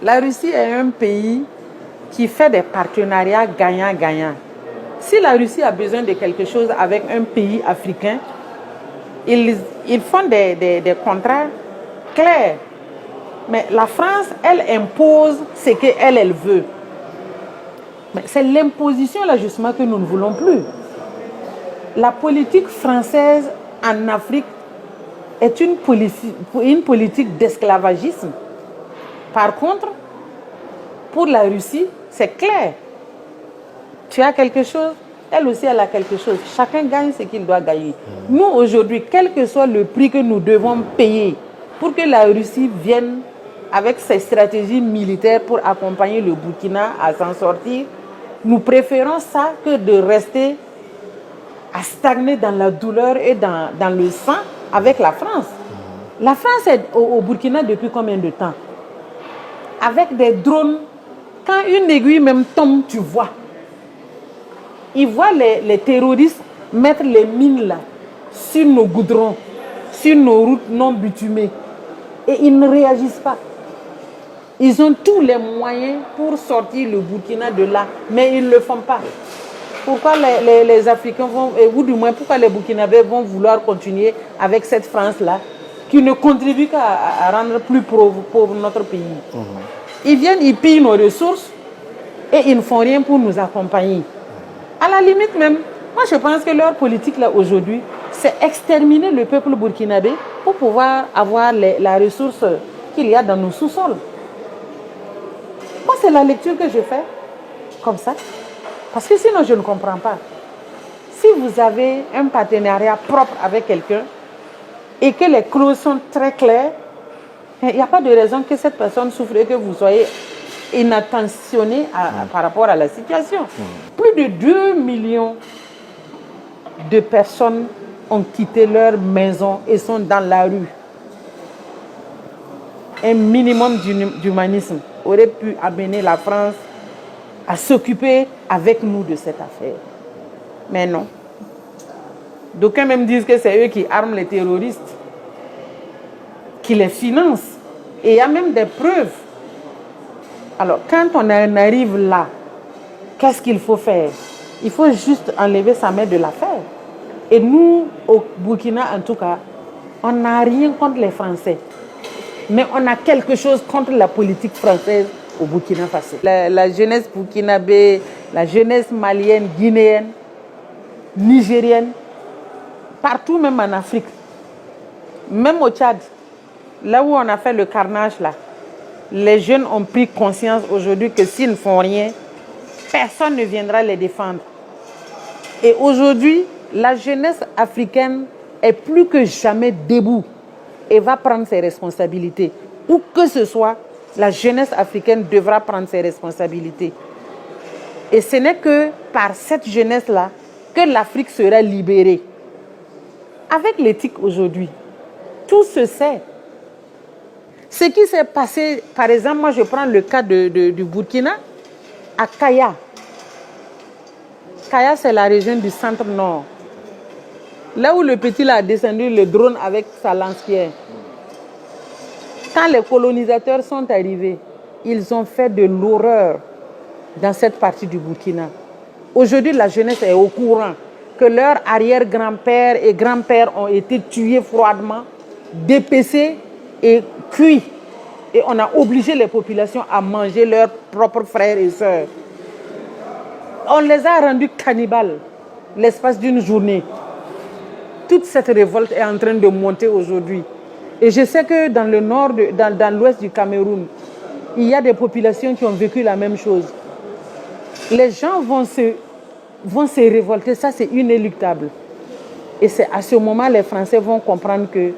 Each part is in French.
La Russie est un pays qui fait des partenariats gagnant-gagnant. Si la Russie a besoin de quelque chose avec un pays africain, ils font des contrats clairs. Mais la France, elle impose ce qu'elle veut. Mais c'est l'imposition là justement que nous ne voulons plus. La politique française en Afrique est une politique d'esclavagisme. Par contre, pour la Russie, c'est clair. Tu as quelque chose, elle aussi elle a quelque chose. Chacun gagne ce qu'il doit gagner. Nous aujourd'hui, quel que soit le prix que nous devons payer pour que la Russie vienne avec ses stratégies militaires pour accompagner le Burkina à s'en sortir, nous préférons ça que de rester à stagner dans la douleur et dans le sang avec la France. La France est au Burkina depuis combien de temps? Avec des drones, quand une aiguille même tombe, tu vois. Ils voient les terroristes mettre les mines là, sur nos goudrons, sur nos routes non bitumées. Et ils ne réagissent pas. Ils ont tous les moyens pour sortir le Burkina de là, mais ils ne le font pas. Pourquoi les Africains vont, ou du moins pourquoi les Burkinabés vont vouloir continuer avec cette France-là, qui ne contribue qu'à rendre plus pauvre notre pays. Ils viennent, ils pillent nos ressources et ils ne font rien pour nous accompagner. À la limite même, moi je pense que leur politique là aujourd'hui, c'est exterminer le peuple burkinabé pour pouvoir avoir la ressource qu'il y a dans nos sous-sols. Moi c'est la lecture que je fais, comme ça. Parce que sinon je ne comprends pas. Si vous avez un partenariat propre avec quelqu'un et que les clauses sont très claires, il n'y a pas de raison que cette personne souffre et que vous soyez inattentionné par rapport à la situation. Plus de 2 millions de personnes ont quitté leur maison et sont dans la rue. Un minimum d'humanisme aurait pu amener la France à s'occuper avec nous de cette affaire. Mais non. D'aucuns même disent que c'est eux qui arment les terroristes, qui les financent. Et il y a même des preuves. Alors, quand on en arrive là, qu'est-ce qu'il faut faire? Il faut juste enlever sa main de l'affaire. Et nous, au Burkina en tout cas, on n'a rien contre les Français. Mais on a quelque chose contre la politique française au Burkina Faso. La jeunesse burkinabé, la jeunesse malienne, guinéenne, nigérienne, partout même en Afrique, même au Tchad, là où on a fait le carnage là, les jeunes ont pris conscience aujourd'hui que s'ils ne font rien, personne ne viendra les défendre. Et aujourd'hui, la jeunesse africaine est plus que jamais debout et va prendre ses responsabilités. Où que ce soit, la jeunesse africaine devra prendre ses responsabilités. Et ce n'est que par cette jeunesse-là que l'Afrique sera libérée. Avec l'éthique aujourd'hui, tout se sait. Ce qui s'est passé, par exemple, moi je prends le cas du Burkina, à Kaya. Kaya, c'est la région du centre-nord. Là où le petit a descendu le drone avec sa lance-pierre. Quand les colonisateurs sont arrivés, ils ont fait de l'horreur dans cette partie du Burkina. Aujourd'hui, la jeunesse est au courant que leurs arrière-grands-pères et grands-pères ont été tués froidement, dépecés et cuits. Et on a obligé les populations à manger leurs propres frères et sœurs. On les a rendus cannibales l'espace d'une journée. Toute cette révolte est en train de monter aujourd'hui. Et je sais que dans le nord, dans l'ouest du Cameroun, il y a des populations qui ont vécu la même chose. Les gens vont se révolter, ça c'est inéluctable. Et c'est à ce moment les Français vont comprendre que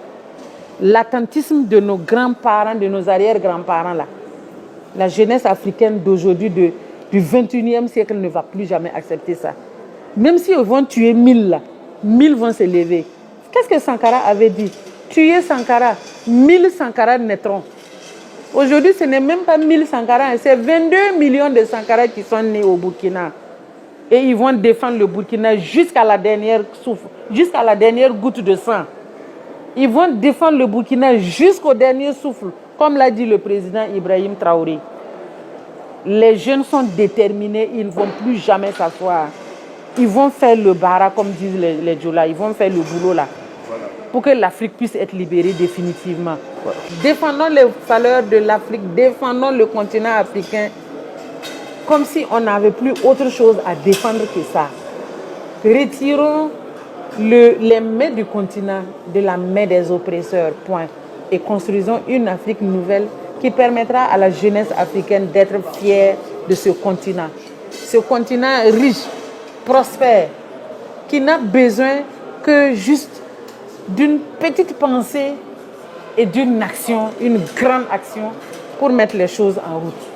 l'attentisme de nos grands-parents, de nos arrière-grands-parents, là, la jeunesse africaine d'aujourd'hui, du 21e siècle, ne va plus jamais accepter ça. Même si ils vont tuer 1000 là, 1000 vont se lever. Qu'est-ce que Sankara avait dit? Tuer Sankara, 1000 Sankara naîtront. Aujourd'hui, ce n'est même pas 1000 Sankara, c'est 22 millions de Sankara qui sont nés au Burkina. Et ils vont défendre le Burkina jusqu'à la dernière souffle, jusqu'à la dernière goutte de sang. Ils vont défendre le Burkina jusqu'au dernier souffle, comme l'a dit le président Ibrahim Traoré. Les jeunes sont déterminés, ils ne vont plus jamais s'asseoir. Ils vont faire le bara, comme disent les Djola, ils vont faire le boulot là. Voilà. Pour que l'Afrique puisse être libérée définitivement. Voilà. Défendons les valeurs de l'Afrique, défendons le continent africain, comme si on n'avait plus autre chose à défendre que ça. Retirons les mains du continent de la main des oppresseurs, point. Et construisons une Afrique nouvelle qui permettra à la jeunesse africaine d'être fière de ce continent. Ce continent riche, prospère, qui n'a besoin que juste d'une petite pensée et d'une action, une grande action pour mettre les choses en route.